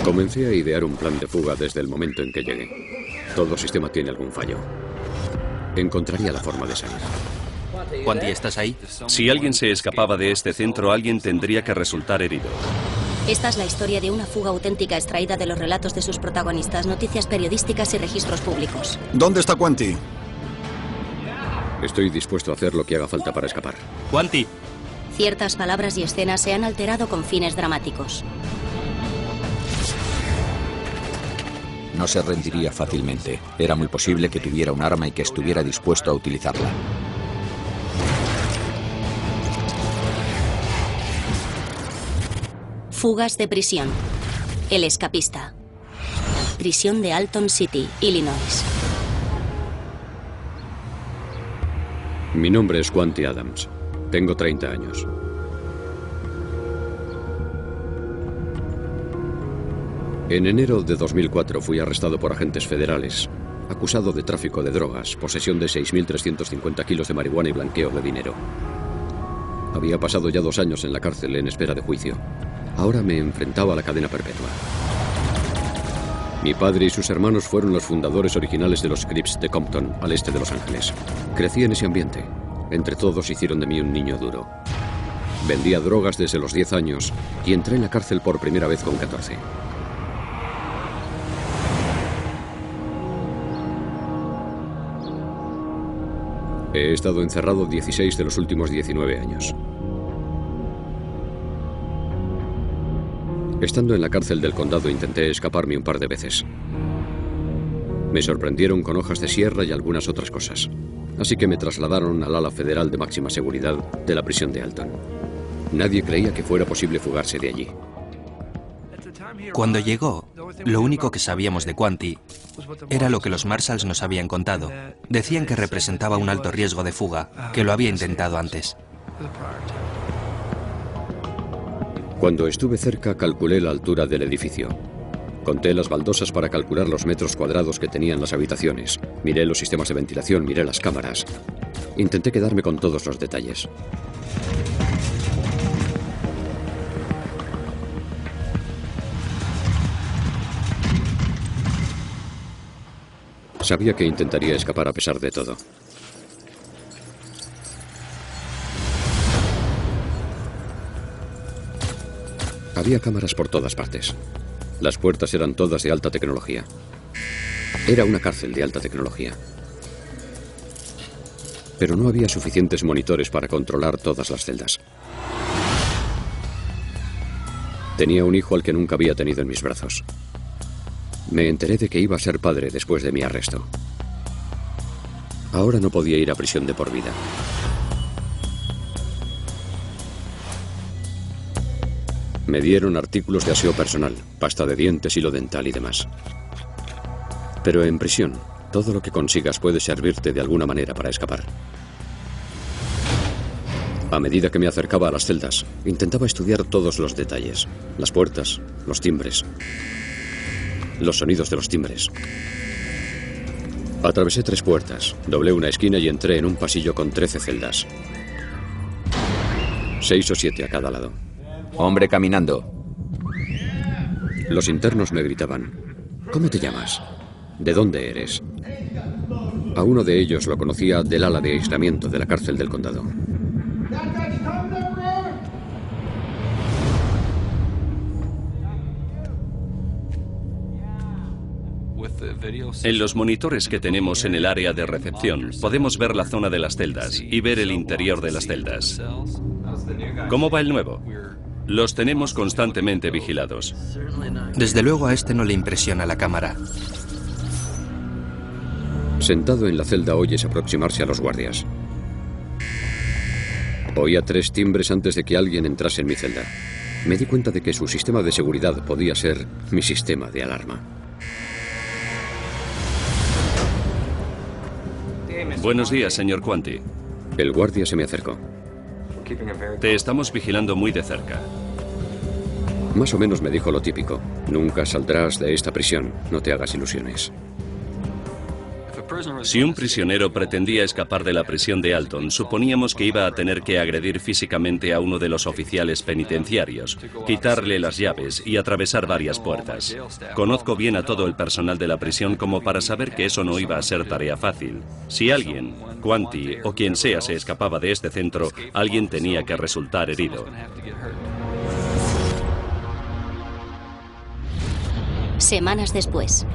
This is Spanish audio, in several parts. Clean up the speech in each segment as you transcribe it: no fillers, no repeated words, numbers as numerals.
Comencé a idear un plan de fuga desde el momento en que llegué. Todo sistema tiene algún fallo. Encontraría la forma de salir. Quanti, ¿estás ahí? Si alguien se escapaba de este centro, alguien tendría que resultar herido. Esta es la historia de una fuga auténtica extraída de los relatos de sus protagonistas, noticias periodísticas y registros públicos. ¿Dónde está Quanti? Estoy dispuesto a hacer lo que haga falta para escapar. Quanti. Ciertas palabras y escenas se han alterado con fines dramáticos. No se rendiría fácilmente. Era muy posible que tuviera un arma y que estuviera dispuesto a utilizarla. Fugas de prisión. El escapista. Prisión de Alton City, Illinois. Mi nombre es Quanti Adams. Tengo 30 años. En enero de 2004 fui arrestado por agentes federales, acusado de tráfico de drogas, posesión de 6.350 kilos de marihuana y blanqueo de dinero. Había pasado ya 2 años en la cárcel en espera de juicio. Ahora me enfrentaba a la cadena perpetua. Mi padre y sus hermanos fueron los fundadores originales de los Crips de Compton, al este de Los Ángeles. Crecí en ese ambiente. Entre todos hicieron de mí un niño duro. Vendía drogas desde los 10 años y entré en la cárcel por primera vez con 14. He estado encerrado 16 de los últimos 19 años. Estando en la cárcel del condado intenté escaparme un par de veces. Me sorprendieron con hojas de sierra y algunas otras cosas. Así que me trasladaron al ala federal de máxima seguridad de la prisión de Alton. Nadie creía que fuera posible fugarse de allí. Cuando llegó, lo único que sabíamos de Quanti era lo que los Marshalls nos habían contado. Decían que representaba un alto riesgo de fuga, que lo había intentado antes. Cuando estuve cerca, calculé la altura del edificio. Conté las baldosas para calcular los metros cuadrados que tenían las habitaciones. Miré los sistemas de ventilación, miré las cámaras. Intenté quedarme con todos los detalles. Sabía que intentaría escapar a pesar de todo. Había cámaras por todas partes. Las puertas eran todas de alta tecnología. Era una cárcel de alta tecnología. Pero no había suficientes monitores para controlar todas las celdas. Tenía un hijo al que nunca había tenido en mis brazos. Me enteré de que iba a ser padre después de mi arresto. Ahora no podía ir a prisión de por vida. Me dieron artículos de aseo personal, pasta de dientes, hilo dental y demás. Pero en prisión, todo lo que consigas puede servirte de alguna manera para escapar. A medida que me acercaba a las celdas, intentaba estudiar todos los detalles. Las puertas, los timbres, los sonidos de los timbres. Atravesé 3 puertas, doblé una esquina y entré en un pasillo con 13 celdas. 6 o 7 a cada lado. Hombre caminando. Los internos me gritaban: ¿cómo te llamas? ¿De dónde eres? A uno de ellos lo conocía del ala de aislamiento de la cárcel del condado. En los monitores que tenemos en el área de recepción, podemos ver la zona de las celdas y ver el interior de las celdas. ¿Cómo va el nuevo? Los tenemos constantemente vigilados. Desde luego a este no le impresiona la cámara. Sentado en la celda oyes aproximarse a los guardias. Oía 3 timbres antes de que alguien entrase en mi celda. Me di cuenta de que su sistema de seguridad podía ser mi sistema de alarma. Buenos días, señor Quanti. El guardia se me acercó. Te estamos vigilando muy de cerca. Más o menos me dijo lo típico: nunca saldrás de esta prisión, no te hagas ilusiones. Si un prisionero pretendía escapar de la prisión de Alton, suponíamos que iba a tener que agredir físicamente a uno de los oficiales penitenciarios, quitarle las llaves y atravesar varias puertas. Conozco bien a todo el personal de la prisión como para saber que eso no iba a ser tarea fácil. Si alguien, Quanti o quien sea, se escapaba de este centro, alguien tenía que resultar herido. Semanas después.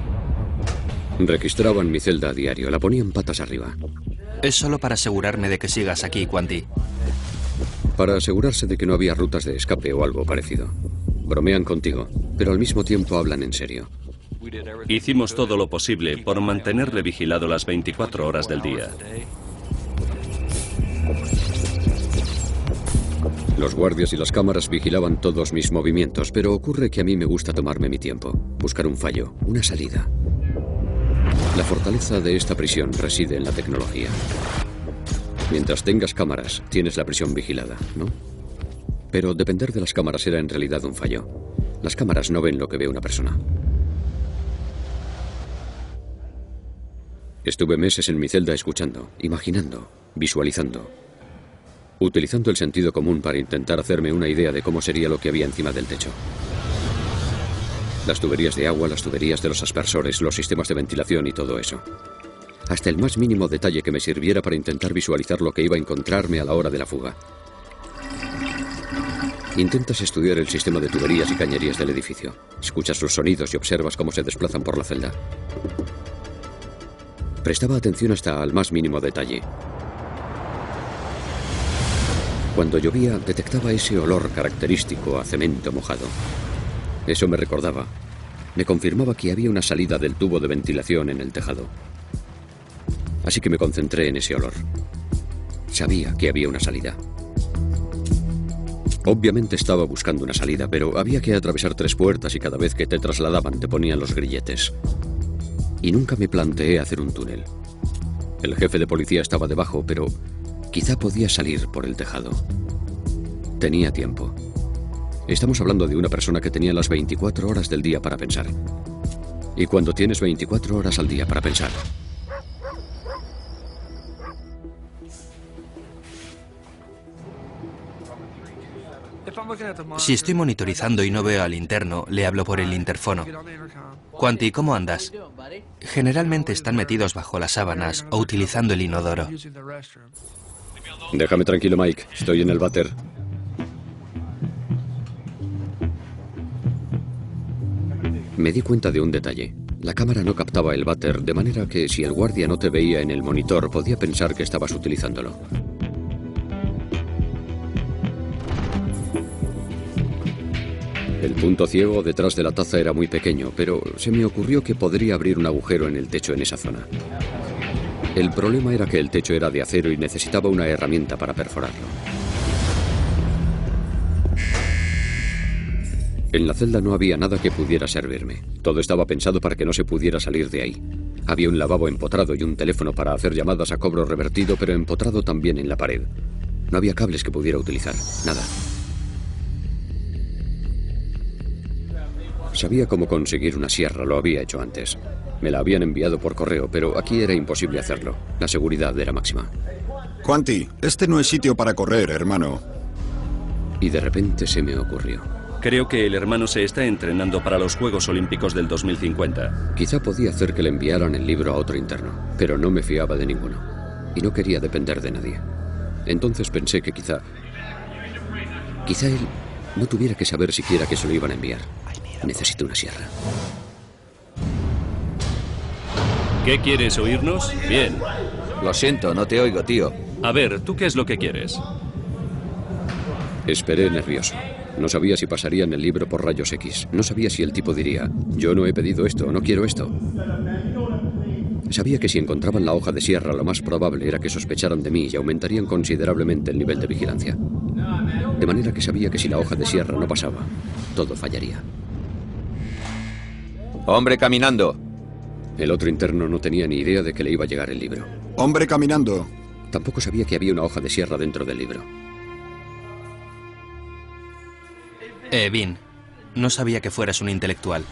Registraban mi celda a diario, la ponían patas arriba. Es solo para asegurarme de que sigas aquí, Quanti. Para asegurarse de que no había rutas de escape o algo parecido. Bromean contigo, pero al mismo tiempo hablan en serio. Hicimos todo lo posible por mantenerle vigilado las 24 horas del día. Los guardias y las cámaras vigilaban todos mis movimientos, pero ocurre que a mí me gusta tomarme mi tiempo, buscar un fallo, una salida. La fortaleza de esta prisión reside en la tecnología. Mientras tengas cámaras, tienes la prisión vigilada, ¿no? Pero depender de las cámaras era en realidad un fallo. Las cámaras no ven lo que ve una persona. Estuve meses en mi celda escuchando, imaginando, visualizando, utilizando el sentido común para intentar hacerme una idea de cómo sería lo que había encima del techo. Las tuberías de agua, las tuberías de los aspersores, los sistemas de ventilación y todo eso. Hasta el más mínimo detalle que me sirviera para intentar visualizar lo que iba a encontrarme a la hora de la fuga. Intentas estudiar el sistema de tuberías y cañerías del edificio. Escuchas los sonidos y observas cómo se desplazan por la celda. Prestaba atención hasta al más mínimo detalle. Cuando llovía, detectaba ese olor característico a cemento mojado. Eso me recordaba, me confirmaba que había una salida del tubo de ventilación en el tejado. Así que me concentré en ese olor. Sabía que había una salida. Obviamente estaba buscando una salida, pero había que atravesar 3 puertas y cada vez que te trasladaban te ponían los grilletes. Y nunca me planteé hacer un túnel. El jefe de policía estaba debajo, pero quizá podía salir por el tejado. Tenía tiempo. Estamos hablando de una persona que tenía las 24 horas del día para pensar. Y cuando tienes 24 horas al día para pensar... Si estoy monitorizando y no veo al interno, le hablo por el interfono. Quanti, ¿cómo andas? Generalmente están metidos bajo las sábanas o utilizando el inodoro. Déjame tranquilo, Mike. Estoy en el váter. Me di cuenta de un detalle. La cámara no captaba el váter, de manera que si el guardia no te veía en el monitor, podía pensar que estabas utilizándolo. El punto ciego detrás de la taza era muy pequeño, pero se me ocurrió que podría abrir un agujero en el techo en esa zona. El problema era que el techo era de acero y necesitaba una herramienta para perforarlo. En la celda no había nada que pudiera servirme. Todo estaba pensado para que no se pudiera salir de ahí. Había un lavabo empotrado y un teléfono para hacer llamadas a cobro revertido, pero empotrado también en la pared. No había cables que pudiera utilizar. Nada. Sabía cómo conseguir una sierra, lo había hecho antes. Me la habían enviado por correo, pero aquí era imposible hacerlo. La seguridad era máxima. Quanti, este no es sitio para correr, hermano. Y de repente se me ocurrió. Creo que el hermano se está entrenando para los Juegos Olímpicos del 2050. Quizá podía hacer que le enviaran el libro a otro interno, pero no me fiaba de ninguno. Y no quería depender de nadie. Entonces pensé que quizá él no tuviera que saber siquiera que se lo iban a enviar. Necesito una sierra. ¿Qué quieres, oírnos? Bien. Lo siento, no te oigo, tío. A ver, ¿tú qué es lo que quieres? Esperé nervioso. No sabía si pasarían el libro por rayos X. No sabía si el tipo diría, yo no he pedido esto, no quiero esto. Sabía que si encontraban la hoja de sierra, lo más probable era que sospecharan de mí y aumentarían considerablemente el nivel de vigilancia. De manera que sabía que si la hoja de sierra no pasaba, todo fallaría. Hombre caminando. El otro interno no tenía ni idea de que le iba a llegar el libro. Hombre caminando. Tampoco sabía que había una hoja de sierra dentro del libro. Vin, no sabía que fueras un intelectual.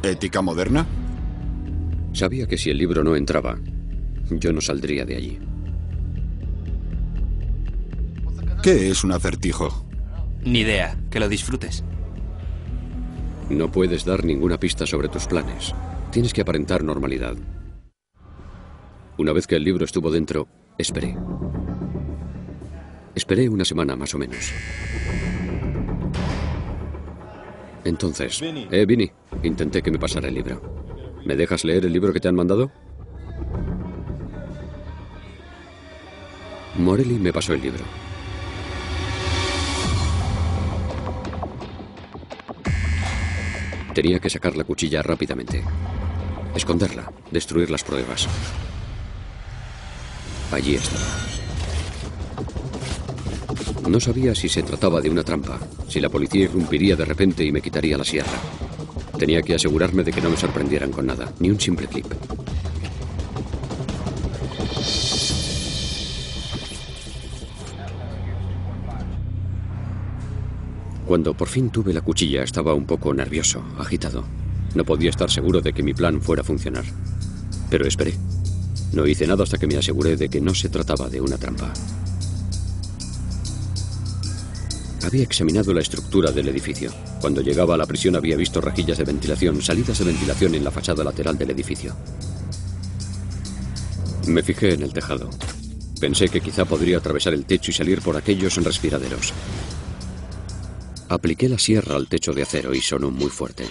¿Ética moderna? Sabía que si el libro no entraba, yo no saldría de allí. ¿Qué es un acertijo? Ni idea. Que lo disfrutes. No puedes dar ninguna pista sobre tus planes. Tienes que aparentar normalidad. Una vez que el libro estuvo dentro, esperé. Esperé una semana más o menos. Entonces, Vinny, intenté que me pasara el libro. ¿Me dejas leer el libro que te han mandado? Morelli me pasó el libro. Tenía que sacar la cuchilla rápidamente. Esconderla, destruir las pruebas. Allí estaba. No sabía si se trataba de una trampa, si la policía irrumpiría de repente y me quitaría la sierra. Tenía que asegurarme de que no me sorprendieran con nada, ni un simple clip. Cuando por fin tuve la cuchilla, estaba un poco nervioso, agitado. No podía estar seguro de que mi plan fuera a funcionar. Pero esperé. No hice nada hasta que me aseguré de que no se trataba de una trampa. Había examinado la estructura del edificio. Cuando llegaba a la prisión había visto rejillas de ventilación, salidas de ventilación en la fachada lateral del edificio. Me fijé en el tejado. Pensé que quizá podría atravesar el techo y salir por aquellos respiraderos. Apliqué la sierra al techo de acero y sonó muy fuerte.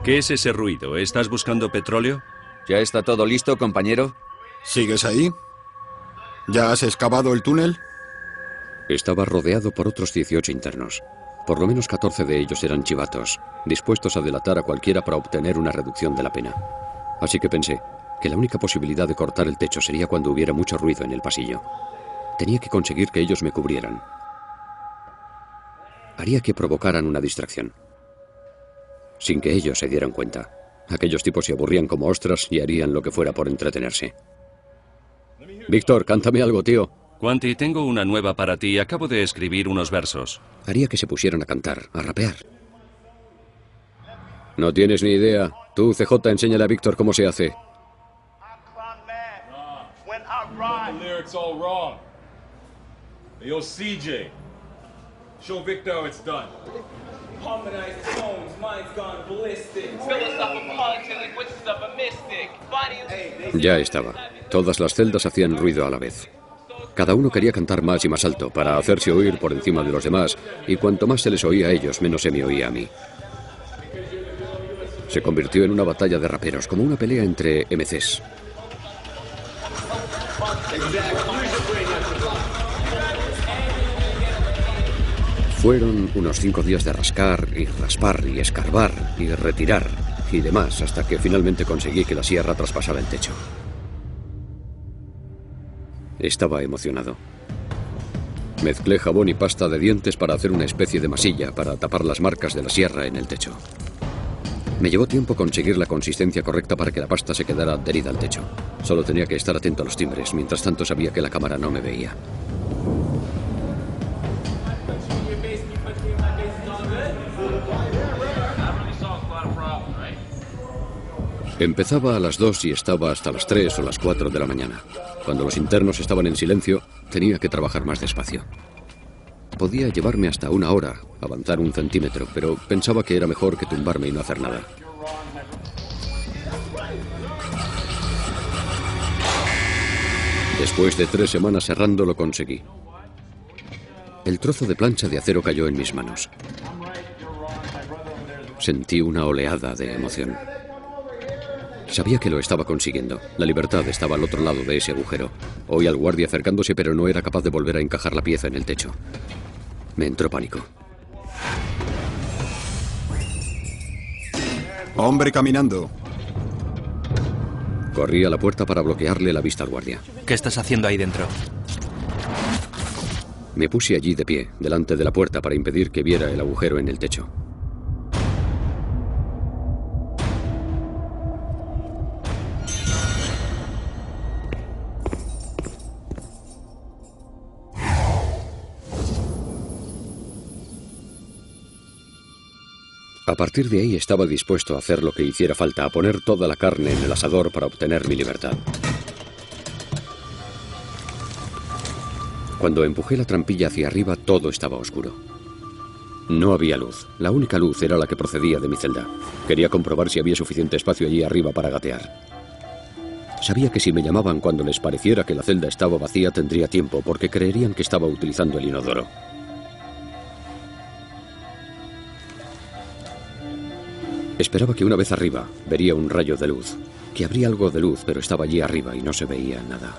¿Qué es ese ruido? ¿Estás buscando petróleo? ¿Ya está todo listo, compañero? ¿Sigues ahí? ¿Ya has excavado el túnel? Estaba rodeado por otros 18 internos. Por lo menos 14 de ellos eran chivatos, dispuestos a delatar a cualquiera para obtener una reducción de la pena. Así que pensé que la única posibilidad de cortar el techo sería cuando hubiera mucho ruido en el pasillo. Tenía que conseguir que ellos me cubrieran. Haría que provocaran una distracción, sin que ellos se dieran cuenta. Aquellos tipos se aburrían como ostras y harían lo que fuera por entretenerse. Víctor, cántame algo, tío. Quanti, tengo una nueva para ti. Acabo de escribir unos versos. Haría que se pusieran a cantar, a rapear. No tienes ni idea. Tú, CJ, enséñale a Víctor cómo se hace. Yo, CJ. Show Victor how it's done. Harmonized tones, mind's gone ballistic. Philosophical linguistics of a mystic. Ya estaba. Todas las celdas hacían ruido a la vez. Cada uno quería cantar más y más alto para hacerse oír por encima de los demás, y cuanto más se les oía a ellos, menos se me oía a mí. Se convirtió en una batalla de raperos, como una pelea entre MCs. Fueron unos 5 días de rascar y raspar y escarbar y retirar y demás, hasta que finalmente conseguí que la sierra traspasara el techo. Estaba emocionado. Mezclé jabón y pasta de dientes para hacer una especie de masilla para tapar las marcas de la sierra en el techo. Me llevó tiempo conseguir la consistencia correcta para que la pasta se quedara adherida al techo. Solo tenía que estar atento a los timbres, mientras tanto sabía que la cámara no me veía. Empezaba a las 2 y estaba hasta las 3 o las 4 de la mañana. Cuando los internos estaban en silencio, tenía que trabajar más despacio. Podía llevarme hasta 1 hora, avanzar 1 centímetro, pero pensaba que era mejor que tumbarme y no hacer nada. Después de 3 semanas cerrando, lo conseguí. El trozo de plancha de acero cayó en mis manos. Sentí una oleada de emoción. Sabía que lo estaba consiguiendo. La libertad estaba al otro lado de ese agujero. Oí al guardia acercándose, pero no era capaz de volver a encajar la pieza en el techo. Me entró pánico. Hombre caminando. Corrí a la puerta para bloquearle la vista al guardia. ¿Qué estás haciendo ahí dentro? Me puse allí de pie, delante de la puerta, para impedir que viera el agujero en el techo. A partir de ahí estaba dispuesto a hacer lo que hiciera falta, a poner toda la carne en el asador para obtener mi libertad. Cuando empujé la trampilla hacia arriba, todo estaba oscuro. No había luz. La única luz era la que procedía de mi celda. Quería comprobar si había suficiente espacio allí arriba para gatear. Sabía que si me llamaban cuando les pareciera que la celda estaba vacía, tendría tiempo, porque creerían que estaba utilizando el inodoro. Esperaba que una vez arriba vería un rayo de luz, que habría algo de luz, pero estaba allí arriba y no se veía nada.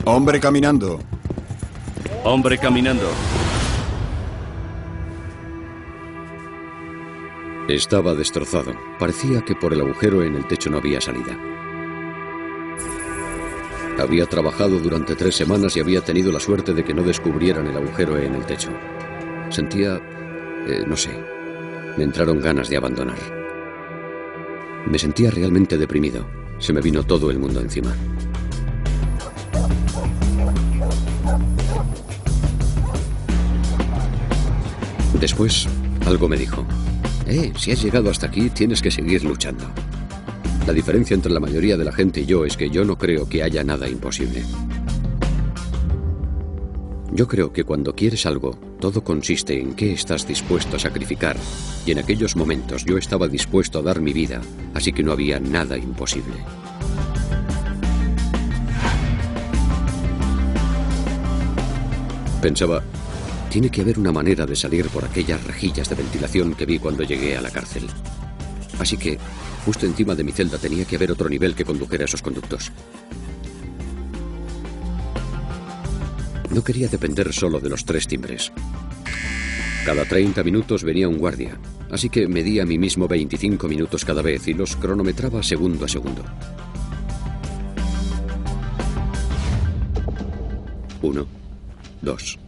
Hombre caminando. Hombre caminando. Estaba destrozado. Parecía que por el agujero en el techo no había salida. Había trabajado durante 3 semanas y había tenido la suerte de que no descubrieran el agujero en el techo. Sentía... no sé. Me entraron ganas de abandonar. Me sentía realmente deprimido. Se me vino todo el mundo encima. Después, algo me dijo. Si has llegado hasta aquí, tienes que seguir luchando. La diferencia entre la mayoría de la gente y yo es que yo no creo que haya nada imposible. Yo creo que cuando quieres algo, todo consiste en qué estás dispuesto a sacrificar. Y en aquellos momentos yo estaba dispuesto a dar mi vida, así que no había nada imposible. Pensaba... Tiene que haber una manera de salir por aquellas rejillas de ventilación que vi cuando llegué a la cárcel. Así que, justo encima de mi celda tenía que haber otro nivel que condujera esos conductos. No quería depender solo de los 3 timbres. Cada 30 minutos venía un guardia, así que medía a mí mismo 25 minutos cada vez y los cronometraba segundo a segundo. 1, 2...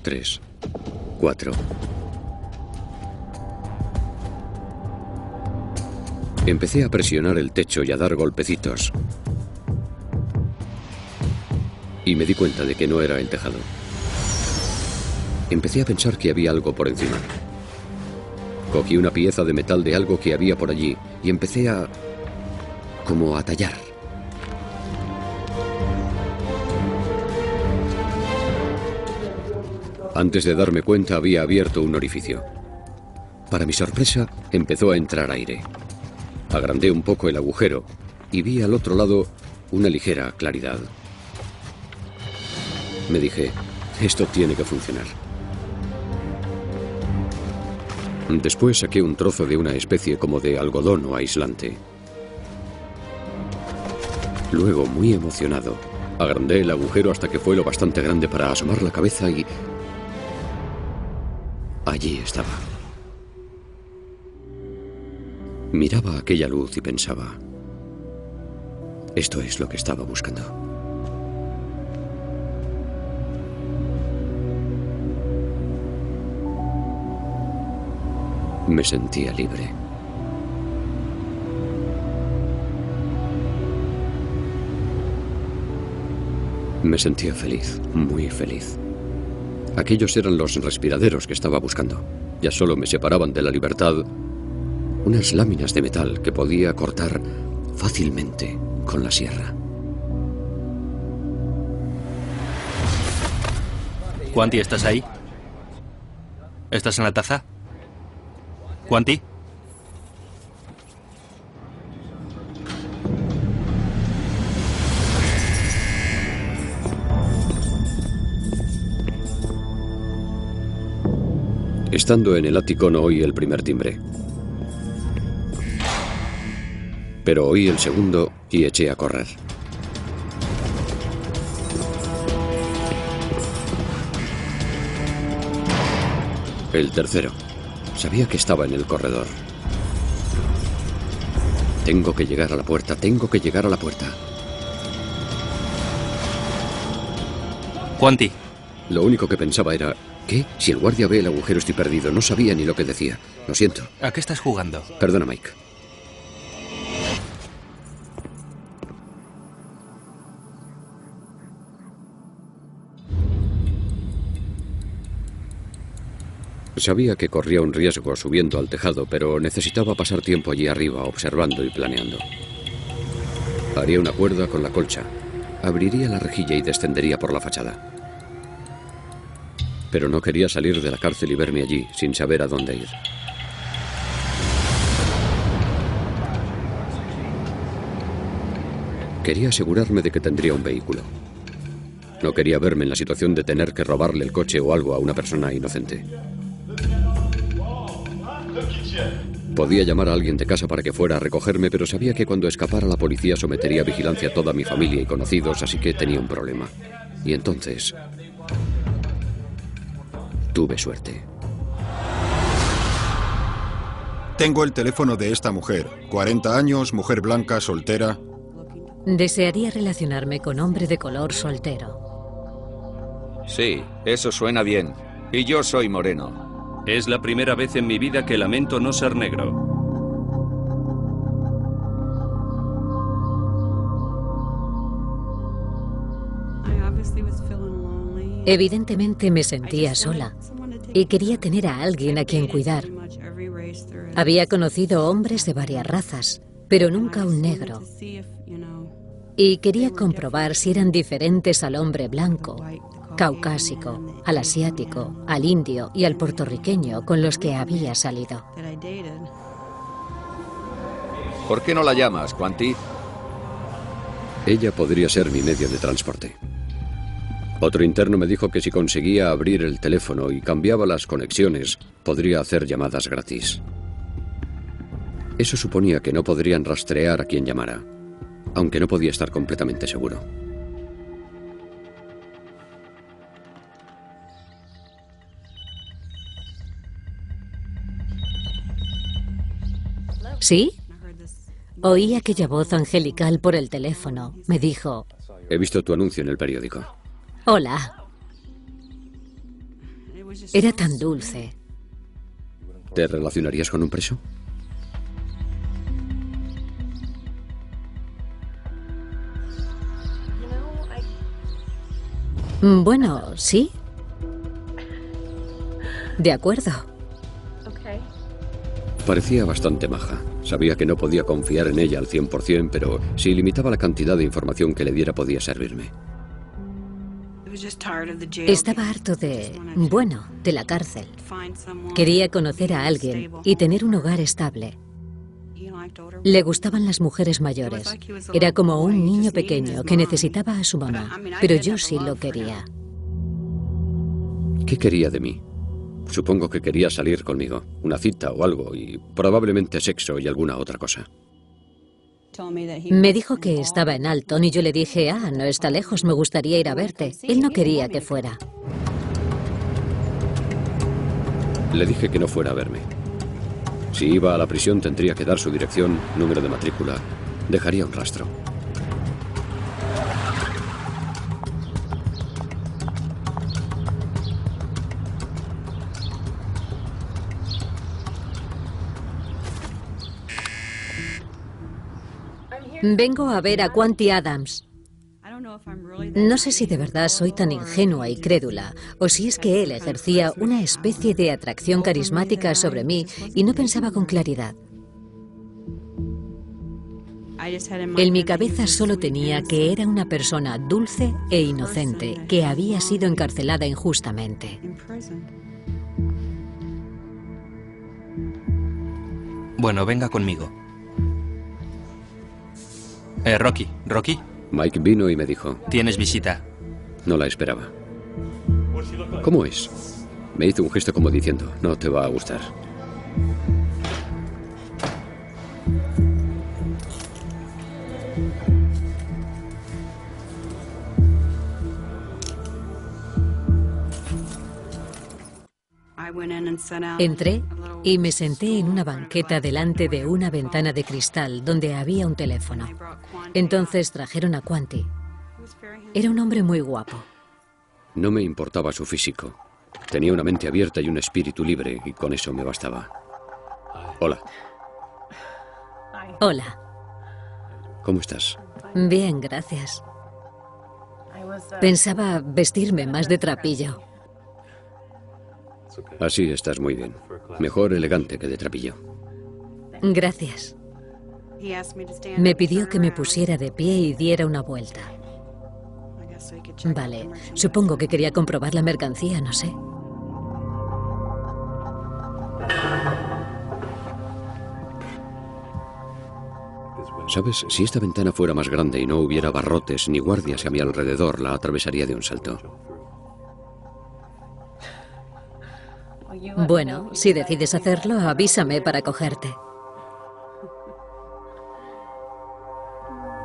3, 4. Empecé a presionar el techo y a dar golpecitos. Y me di cuenta de que no era el tejado. Empecé a pensar que había algo por encima. Cogí una pieza de metal de algo que había por allí y empecé a... como a tallar. Antes de darme cuenta había abierto un orificio. Para mi sorpresa, empezó a entrar aire. Agrandé un poco el agujero y vi al otro lado una ligera claridad. Me dije, esto tiene que funcionar. Después saqué un trozo de una especie como de algodón o aislante. Luego, muy emocionado, agrandé el agujero hasta que fue lo bastante grande para asomar la cabeza y... allí estaba. Miraba aquella luz y pensaba, esto es lo que estaba buscando. Me sentía libre. Me sentía feliz, muy feliz. Aquellos eran los respiraderos que estaba buscando. Ya solo me separaban de la libertad unas láminas de metal que podía cortar fácilmente con la sierra. Quanti, ¿estás ahí? ¿Estás en la taza? ¿Quanti? Estando en el ático no oí el primer timbre. Pero oí el segundo y eché a correr. El tercero. Sabía que estaba en el corredor. Tengo que llegar a la puerta, tengo que llegar a la puerta. Quanti. Lo único que pensaba era, ¿qué? Si el guardia ve el agujero estoy perdido. No sabía ni lo que decía. Lo siento. ¿A qué estás jugando? Perdona, Mike. Sabía que corría un riesgo subiendo al tejado, pero necesitaba pasar tiempo allí arriba, observando y planeando. Haría una cuerda con la colcha, abriría la rejilla y descendería por la fachada. Pero no quería salir de la cárcel y verme allí, sin saber a dónde ir. Quería asegurarme de que tendría un vehículo. No quería verme en la situación de tener que robarle el coche o algo a una persona inocente. Podía llamar a alguien de casa para que fuera a recogerme, pero sabía que cuando escapara la policía sometería a vigilancia a toda mi familia y conocidos, así que tenía un problema. Y entonces tuve suerte. Tengo el teléfono de esta mujer. 40 años, mujer blanca, soltera. Desearía relacionarme con hombre de color soltero. Sí, eso suena bien. Y yo soy moreno. Es la primera vez en mi vida que lamento no ser negro. Evidentemente me sentía sola y quería tener a alguien a quien cuidar. Había conocido hombres de varias razas, pero nunca un negro. Y quería comprobar si eran diferentes al hombre blanco, caucásico, al asiático, al indio y al puertorriqueño con los que había salido. ¿Por qué no la llamas, Quanti? Ella podría ser mi medio de transporte. Otro interno me dijo que si conseguía abrir el teléfono y cambiaba las conexiones, podría hacer llamadas gratis. Eso suponía que no podrían rastrear a quien llamara, aunque no podía estar completamente seguro. ¿Sí? Oí aquella voz angelical por el teléfono. Me dijo: He visto tu anuncio en el periódico. Hola. Era tan dulce. ¿Te relacionarías con un preso? Bueno, sí. De acuerdo. Parecía bastante maja. Sabía que no podía confiar en ella al 100%, pero si limitaba la cantidad de información que le diera podía servirme. Estaba harto de la cárcel. Quería conocer a alguien y tener un hogar estable. Le gustaban las mujeres mayores. Era como un niño pequeño que necesitaba a su mamá, pero yo sí lo quería. ¿Qué quería de mí? Supongo que quería salir conmigo, una cita o algo, y probablemente sexo y alguna otra cosa. Me dijo que estaba en Alton y yo le dije: no está lejos, me gustaría ir a verte. Él no quería que fuera. Le dije que no fuera a verme. Si iba a la prisión tendría que dar su dirección, número de matrícula. Dejaría un rastro. Vengo a ver a Quanti Adams. No sé si de verdad soy tan ingenua y crédula, o si es que él ejercía una especie de atracción carismática sobre mí y no pensaba con claridad. En mi cabeza solo tenía que era una persona dulce e inocente que había sido encarcelada injustamente. Bueno, venga conmigo. Rocky. Mike vino y me dijo: Tienes visita. No la esperaba. ¿Cómo es? Me hizo un gesto como diciendo: no te va a gustar. Entré y me senté en una banqueta delante de una ventana de cristal donde había un teléfono. Entonces trajeron a Quanti. Era un hombre muy guapo. No me importaba su físico. Tenía una mente abierta y un espíritu libre, y con eso me bastaba. Hola. Hola. ¿Cómo estás? Bien, gracias. Pensaba vestirme más de trapillo. Así estás muy bien. Mejor elegante que de trapillo. Gracias. Me pidió que me pusiera de pie y diera una vuelta. Vale, supongo que quería comprobar la mercancía, no sé. ¿Sabes? Si esta ventana fuera más grande y no hubiera barrotes ni guardias a mi alrededor, la atravesaría de un salto. Bueno, si decides hacerlo, avísame para cogerte.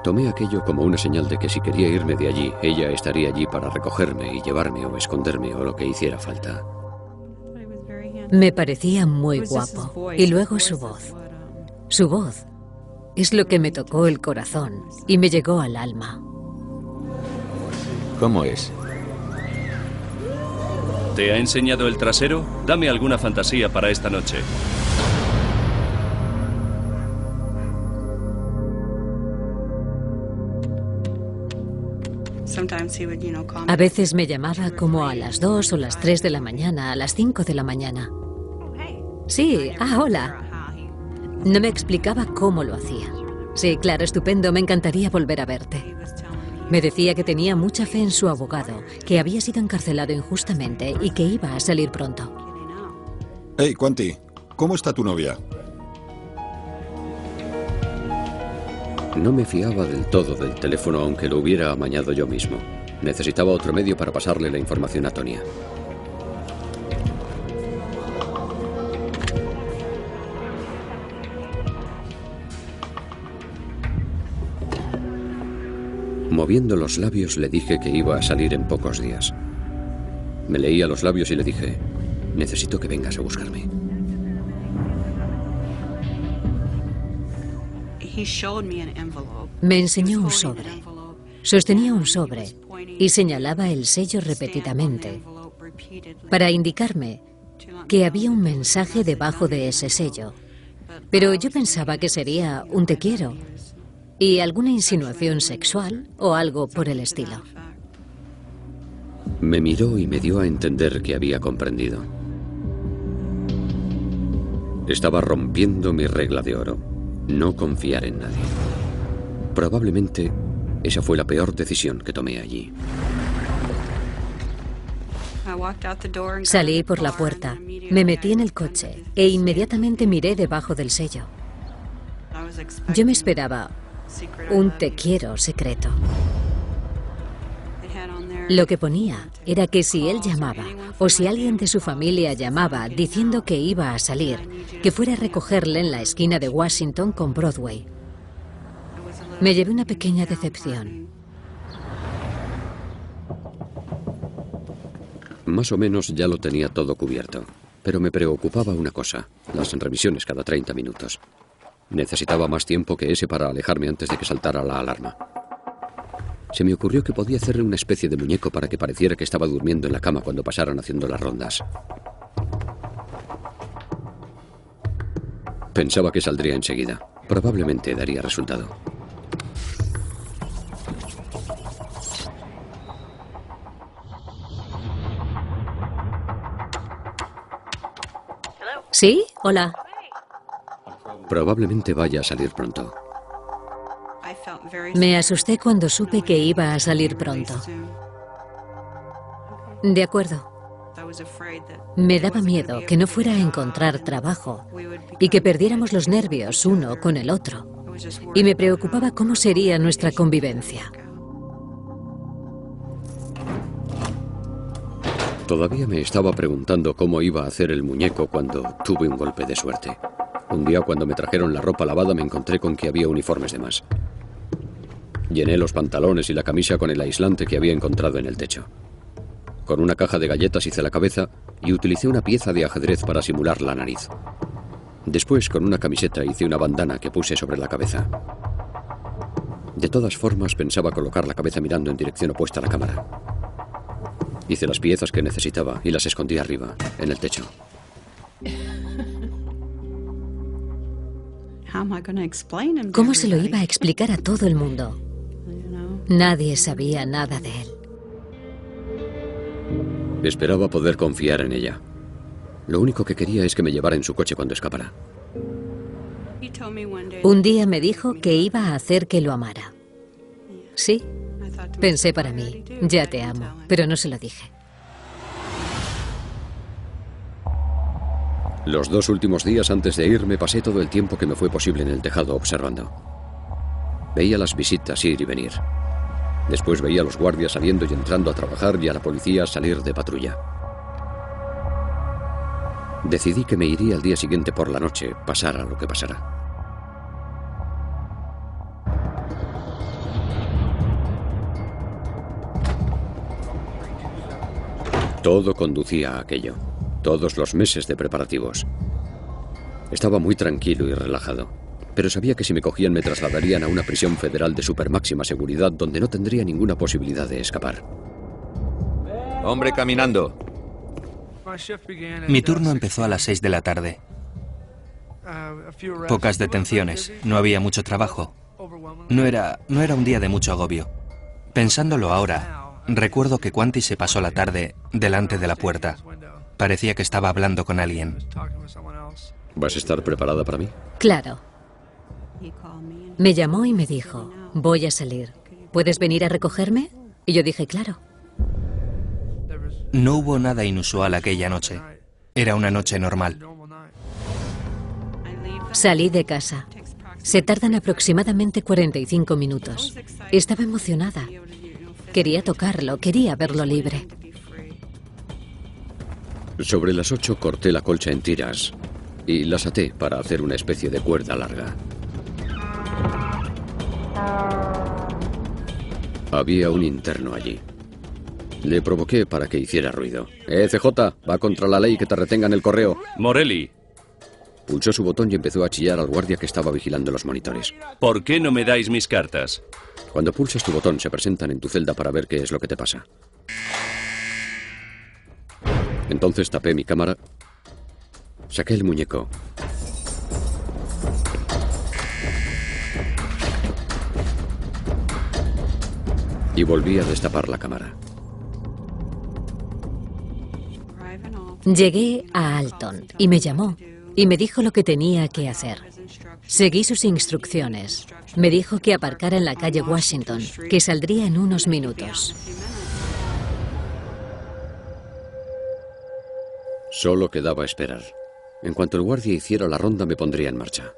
Tomé aquello como una señal de que si quería irme de allí, ella estaría allí para recogerme y llevarme o esconderme o lo que hiciera falta. Me parecía muy guapo. Y luego su voz. Su voz es lo que me tocó el corazón y me llegó al alma. ¿Cómo es? ¿Te ha enseñado el trasero? Dame alguna fantasía para esta noche. A veces me llamaba como a las 2 o las 3 de la mañana, a las 5 de la mañana. Sí, hola. No me explicaba cómo lo hacía. Sí, claro, estupendo, me encantaría volver a verte. Me decía que tenía mucha fe en su abogado, que había sido encarcelado injustamente y que iba a salir pronto. Hey, Quanti, ¿cómo está tu novia? No me fiaba del todo del teléfono, aunque lo hubiera amañado yo mismo. Necesitaba otro medio para pasarle la información a Tonia. Moviendo los labios le dije que iba a salir en pocos días. Me leía los labios y le dije, necesito que vengas a buscarme. Me enseñó un sobre. Sostenía un sobre y señalaba el sello repetidamente para indicarme que había un mensaje debajo de ese sello. Pero yo pensaba que sería un te quiero y alguna insinuación sexual o algo por el estilo. Me miró y me dio a entender que había comprendido. Estaba rompiendo mi regla de oro. No confiar en nadie. Probablemente esa fue la peor decisión que tomé allí. Salí por la puerta, me metí en el coche e inmediatamente miré debajo del sello. Yo me esperaba un te quiero secreto. Lo que ponía era que si él llamaba o si alguien de su familia llamaba diciendo que iba a salir, que fuera a recogerle en la esquina de Washington con Broadway. Me llevé una pequeña decepción. Más o menos ya lo tenía todo cubierto, pero me preocupaba una cosa, las revisiones cada 30 minutos. Necesitaba más tiempo que ese para alejarme antes de que saltara la alarma. Se me ocurrió que podía hacerle una especie de muñeco para que pareciera que estaba durmiendo en la cama cuando pasaran haciendo las rondas. Pensaba que saldría enseguida. Probablemente daría resultado. ¿Sí? Hola. Probablemente vaya a salir pronto. Me asusté cuando supe que iba a salir pronto. De acuerdo. Me daba miedo que no fuera a encontrar trabajo y que perdiéramos los nervios uno con el otro. Y me preocupaba cómo sería nuestra convivencia. Todavía me estaba preguntando cómo iba a hacer el muñeco cuando tuve un golpe de suerte. Un día cuando me trajeron la ropa lavada me encontré con que había uniformes de más. Llené los pantalones y la camisa con el aislante que había encontrado en el techo. Con una caja de galletas hice la cabeza y utilicé una pieza de ajedrez para simular la nariz. Después, con una camiseta, hice una bandana que puse sobre la cabeza. De todas formas, pensaba colocar la cabeza mirando en dirección opuesta a la cámara. Hice las piezas que necesitaba y las escondí arriba, en el techo. ¿Cómo se lo iba a explicar a todo el mundo? Nadie sabía nada de él. Esperaba poder confiar en ella. Lo único que quería es que me llevara en su coche cuando escapara. Un día me dijo que iba a hacer que lo amara. Sí, pensé para mí, ya te amo, pero no se lo dije. Los 2 últimos días antes de irme pasé todo el tiempo que me fue posible en el tejado observando. Veía las visitas ir y venir. Después veía a los guardias saliendo y entrando a trabajar y a la policía salir de patrulla. Decidí que me iría al día siguiente por la noche, pasara lo que pasara. Todo conducía a aquello. Todos los meses de preparativos. Estaba muy tranquilo y relajado, pero sabía que si me cogían me trasladarían a una prisión federal de supermáxima seguridad donde no tendría ninguna posibilidad de escapar. Hombre caminando. Mi turno empezó a las 6 de la tarde. Pocas detenciones, no había mucho trabajo. No era un día de mucho agobio. Pensándolo ahora, recuerdo que Quanti se pasó la tarde delante de la puerta. Parecía que estaba hablando con alguien. ¿Vas a estar preparada para mí? Claro. Me llamó y me dijo, voy a salir. ¿Puedes venir a recogerme? Y yo dije, claro. No hubo nada inusual aquella noche. Era una noche normal. Salí de casa. Se tardan aproximadamente 45 minutos. Estaba emocionada. Quería tocarlo, quería verlo libre. Sobre las 8 corté la colcha en tiras y las até para hacer una especie de cuerda larga. Había un interno allí. Le provoqué para que hiciera ruido. CJ, va contra la ley que te retengan el correo. Morelli. Pulsó su botón y empezó a chillar al guardia que estaba vigilando los monitores. ¿Por qué no me dais mis cartas? Cuando pulsas tu botón se presentan en tu celda para ver qué es lo que te pasa. Entonces tapé mi cámara, saqué el muñeco y volví a destapar la cámara. Llegué a Alton y me llamó y me dijo lo que tenía que hacer. Seguí sus instrucciones. Me dijo que aparcara en la calle Washington, que saldría en unos minutos. Solo quedaba esperar. En cuanto el guardia hiciera la ronda, me pondría en marcha.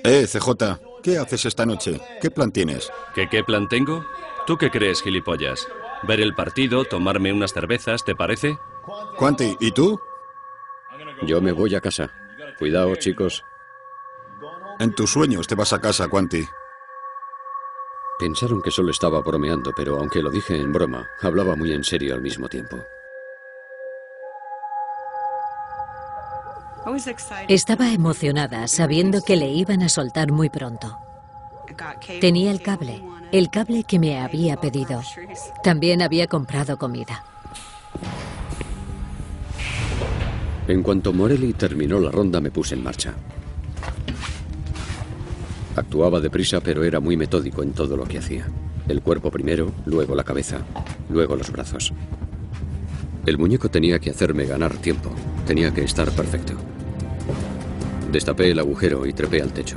CJ, ¿qué haces esta noche? ¿Qué plan tienes? ¿Qué plan tengo? ¿Tú qué crees, gilipollas? Ver el partido, tomarme unas cervezas, ¿te parece? Quanti, ¿y tú? Yo me voy a casa. Cuidado, chicos. En tus sueños te vas a casa, Quanti. Pensaron que solo estaba bromeando, pero aunque lo dije en broma, hablaba muy en serio al mismo tiempo. Estaba emocionada sabiendo que le iban a soltar muy pronto. Tenía el cable que me había pedido. También había comprado comida. En cuanto Morelli terminó la ronda, me puse en marcha. Actuaba deprisa, pero era muy metódico en todo lo que hacía. El cuerpo primero, luego la cabeza, luego los brazos. El muñeco tenía que hacerme ganar tiempo. Tenía que estar perfecto. Destapé el agujero y trepé al techo.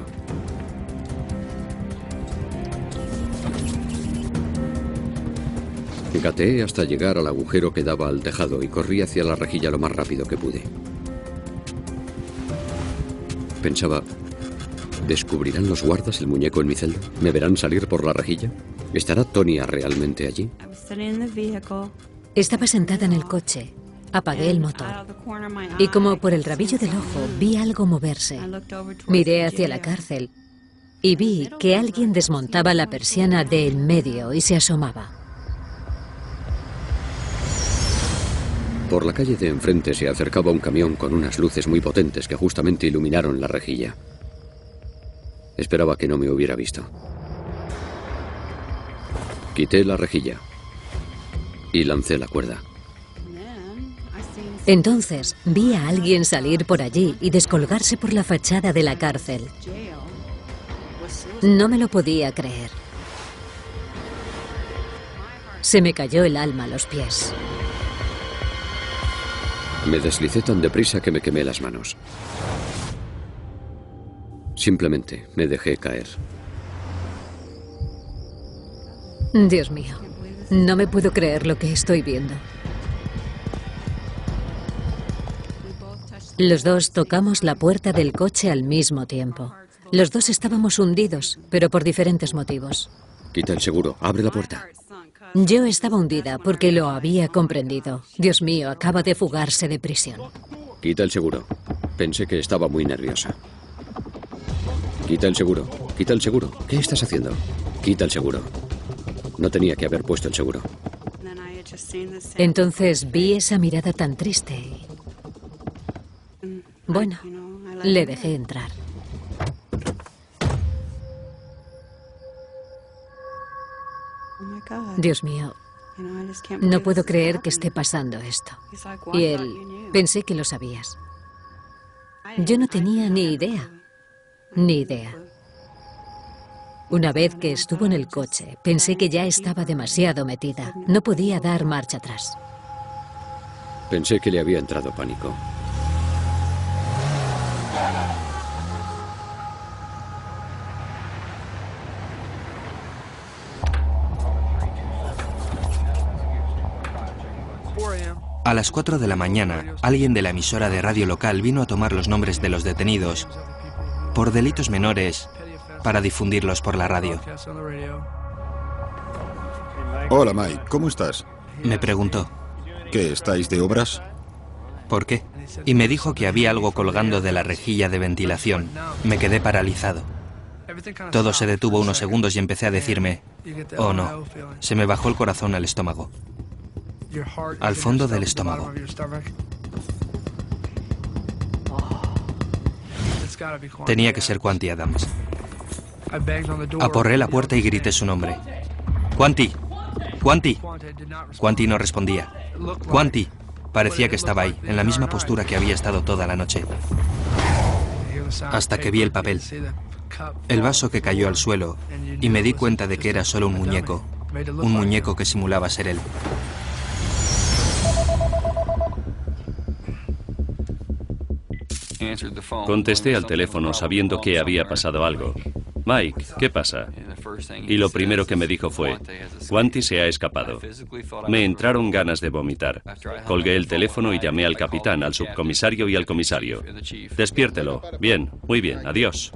Gateé hasta llegar al agujero que daba al tejado y corrí hacia la rejilla lo más rápido que pude. Pensaba, ¿descubrirán los guardas el muñeco en mi celda? ¿Me verán salir por la rejilla? ¿Estará Tonya realmente allí? Estaba sentada en el coche. Apagué el motor. Y como por el rabillo del ojo vi algo moverse. Miré hacia la cárcel y vi que alguien desmontaba la persiana de en medio y se asomaba. Por la calle de enfrente se acercaba un camión con unas luces muy potentes que justamente iluminaron la rejilla. Esperaba que no me hubiera visto. Quité la rejilla y lancé la cuerda. Entonces vi a alguien salir por allí y descolgarse por la fachada de la cárcel. No me lo podía creer. Se me cayó el alma a los pies. Me deslicé tan deprisa que me quemé las manos. Simplemente me dejé caer. Dios mío, no me puedo creer lo que estoy viendo. Los dos tocamos la puerta del coche al mismo tiempo. Los dos estábamos hundidos, pero por diferentes motivos. Quita el seguro, abre la puerta. Yo estaba hundida porque lo había comprendido. Dios mío, acaba de fugarse de prisión. Quita el seguro. Pensé que estaba muy nerviosa. Quita el seguro. Quita el seguro. ¿Qué estás haciendo? Quita el seguro. No tenía que haber puesto el seguro. Entonces vi esa mirada tan triste. Bueno, le dejé entrar. Dios mío, no puedo creer que esté pasando esto. Y él, pensé que lo sabías. Yo no tenía ni idea. Ni idea. Una vez que estuvo en el coche, pensé que ya estaba demasiado metida. No podía dar marcha atrás. Pensé que le había entrado pánico. A las 4 de la mañana, alguien de la emisora de radio local vino a tomar los nombres de los detenidos por delitos menores para difundirlos por la radio. Hola, Mike, ¿cómo estás? Me preguntó, ¿Qué, estáis de obras? ¿por qué? Y me dijo que había algo colgando de la rejilla de ventilación. Me quedé paralizado. Todo se detuvo unos segundos y empecé a decirme, oh no, se me bajó el corazón al estómago. Al fondo del estómago. Tenía que ser Quanti Adams. Aporré la puerta y grité su nombre. ¡Quanti! ¡Quanti! Quanti no respondía. ¡Quanti! Parecía que estaba ahí, en la misma postura que había estado toda la noche. Hasta que vi el papel. El vaso que cayó al suelo y me di cuenta de que era solo un muñeco. Un muñeco que simulaba ser él. Contesté al teléfono sabiendo que había pasado algo. Mike, ¿qué pasa? Y lo primero que me dijo fue, Quanti se ha escapado. Me entraron ganas de vomitar. Colgué el teléfono y llamé al capitán, al subcomisario y al comisario. Despiértelo. Bien, muy bien, adiós.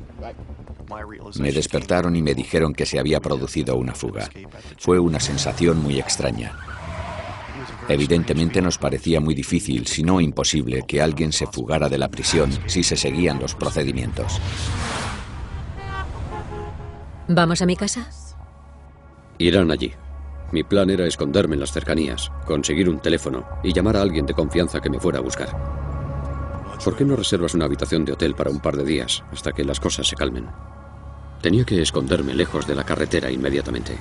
Me despertaron y me dijeron que se había producido una fuga. Fue una sensación muy extraña. Evidentemente nos parecía muy difícil, si no imposible, que alguien se fugara de la prisión si se seguían los procedimientos. ¿Vamos a mi casa? Irán allí. Mi plan era esconderme en las cercanías, conseguir un teléfono y llamar a alguien de confianza que me fuera a buscar. ¿Por qué no reservas una habitación de hotel para un par de días, hasta que las cosas se calmen? Tenía que esconderme lejos de la carretera inmediatamente.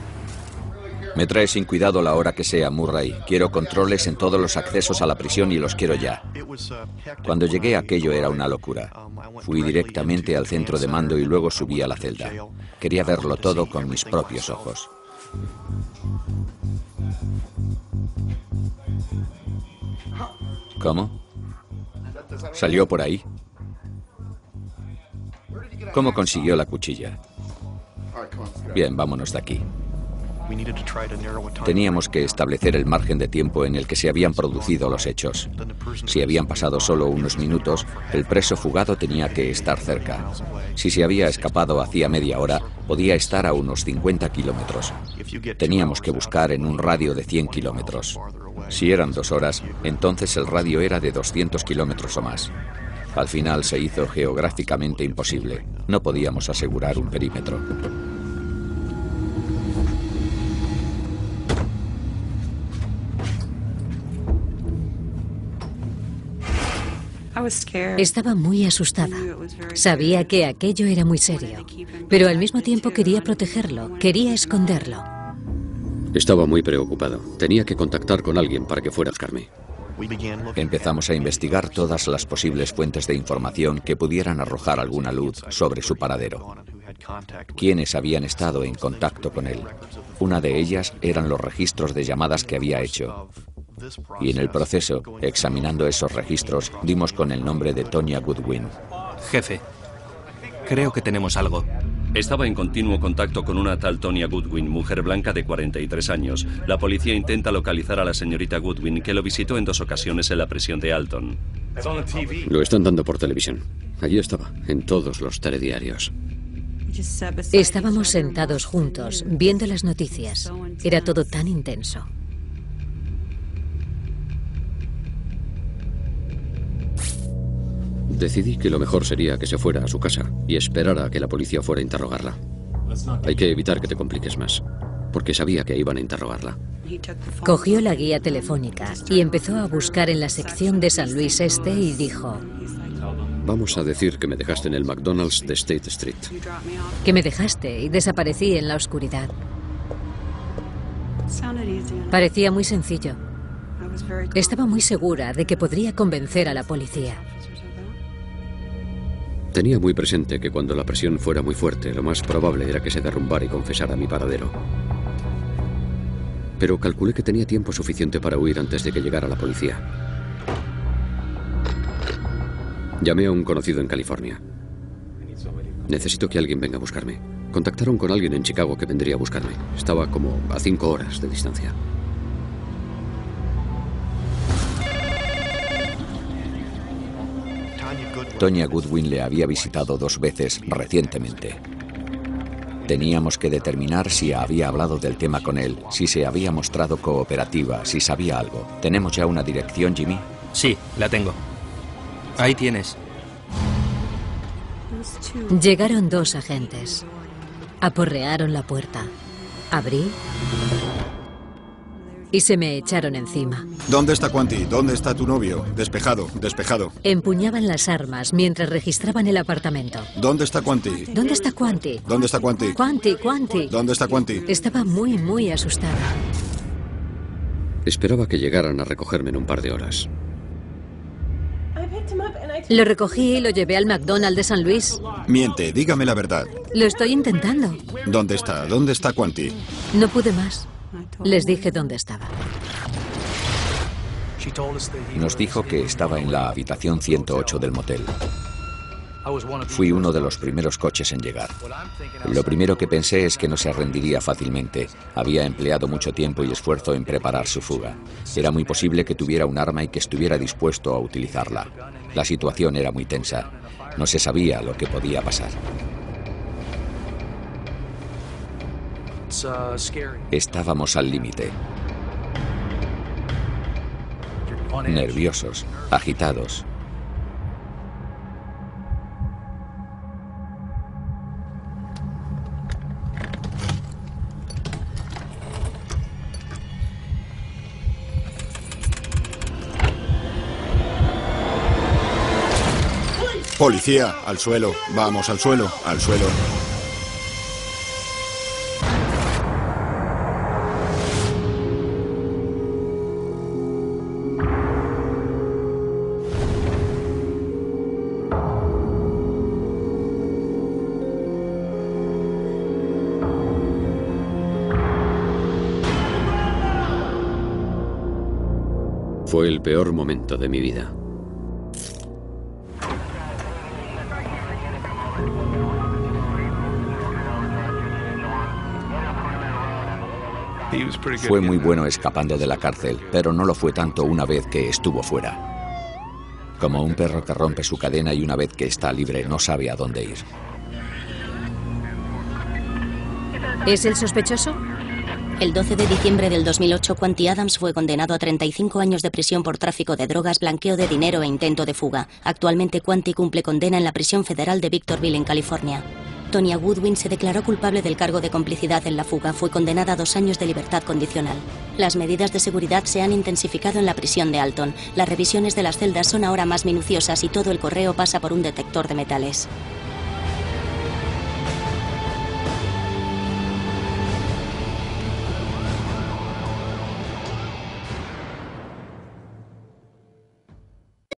Me trae sin cuidado la hora que sea, Murray. Quiero controles en todos los accesos a la prisión y los quiero ya. Cuando llegué, aquello era una locura. Fui directamente al centro de mando y luego subí a la celda. Quería verlo todo con mis propios ojos. ¿Cómo? ¿Salió por ahí? ¿Cómo consiguió la cuchilla? Bien, vámonos de aquí. Teníamos que establecer el margen de tiempo en el que se habían producido los hechos. Si habían pasado solo unos minutos, el preso fugado tenía que estar cerca. Si se había escapado hacía media hora, podía estar a unos 50 kilómetros. Teníamos que buscar en un radio de 100 kilómetros. Si eran 2 horas, entonces el radio era de 200 kilómetros o más. Al final se hizo geográficamente imposible. No podíamos asegurar un perímetro. Estaba muy asustada. Sabía que aquello era muy serio, pero al mismo tiempo quería protegerlo, quería esconderlo. Estaba muy preocupado. Tenía que contactar con alguien para que fuera a buscarme. Empezamos a investigar todas las posibles fuentes de información que pudieran arrojar alguna luz sobre su paradero. ¿Quiénes habían estado en contacto con él? Una de ellas eran los registros de llamadas que había hecho. Y en el proceso, examinando esos registros, dimos con el nombre de Tonya Goodwin. Jefe, creo que tenemos algo. Estaba en continuo contacto con una tal Tonya Goodwin, mujer blanca de 43 años. La policía intenta localizar a la señorita Goodwin, que lo visitó en 2 ocasiones en la prisión de Alton. Lo están dando por televisión. Allí estaba, en todos los telediarios. Estábamos sentados juntos, viendo las noticias. Era todo tan intenso. Decidí que lo mejor sería que se fuera a su casa y esperara a que la policía fuera a interrogarla. Hay que evitar que te compliques más, porque sabía que iban a interrogarla. Cogió la guía telefónica y empezó a buscar en la sección de San Luis Este y dijo: Vamos a decir que me dejaste en el McDonald's de State Street. Que me dejaste y desaparecí en la oscuridad. Parecía muy sencillo. Estaba muy segura de que podría convencer a la policía. Tenía muy presente que cuando la presión fuera muy fuerte, lo más probable era que se derrumbara y confesara mi paradero. Pero calculé que tenía tiempo suficiente para huir antes de que llegara la policía. Llamé a un conocido en California. Necesito que alguien venga a buscarme. Contactaron con alguien en Chicago que vendría a buscarme. Estaba como a 5 horas de distancia. Tonya Goodwin le había visitado 2 veces recientemente. Teníamos que determinar si había hablado del tema con él, si se había mostrado cooperativa, si sabía algo. ¿Tenemos ya una dirección, Jimmy? Sí, la tengo. Ahí tienes. Llegaron 2 agentes. Aporrearon la puerta. Abrí y se me echaron encima. ¿Dónde está Quanti? ¿Dónde está tu novio? Despejado, despejado. Empuñaban las armas mientras registraban el apartamento. ¿Dónde está Quanti? ¿Dónde está Quanti? ¿Dónde está Quanti? Quanti. ¿Dónde está Quanti? Estaba muy asustada. Esperaba que llegaran a recogerme en un par de horas. Lo recogí y lo llevé al McDonald's de San Luis. Miente, dígame la verdad. Lo estoy intentando. ¿Dónde está? ¿Dónde está Quanti? No pude más. Les dije dónde estaba. Nos dijo que estaba en la habitación 108 del motel. Fui uno de los primeros coches en llegar. Lo primero que pensé es que no se rendiría fácilmente. Había empleado mucho tiempo y esfuerzo en preparar su fuga. Era muy posible que tuviera un arma y que estuviera dispuesto a utilizarla. La situación era muy tensa. No se sabía lo que podía pasar. Estábamos al límite. Nerviosos, agitados. Policía, al suelo. Vamos, al suelo, al suelo. Fue el peor momento de mi vida. Fue muy bueno escapando de la cárcel, pero no lo fue tanto una vez que estuvo fuera. Como un perro que rompe su cadena y una vez que está libre no sabe a dónde ir. ¿Es el sospechoso? El 12 de diciembre del 2008, Quanti Adams fue condenado a 35 años de prisión por tráfico de drogas, blanqueo de dinero e intento de fuga. Actualmente, Quanti cumple condena en la prisión federal de Victorville, en California. Tonya Goodwin se declaró culpable del cargo de complicidad en la fuga. Fue condenada a 2 años de libertad condicional. Las medidas de seguridad se han intensificado en la prisión de Alton. Las revisiones de las celdas son ahora más minuciosas y todo el correo pasa por un detector de metales.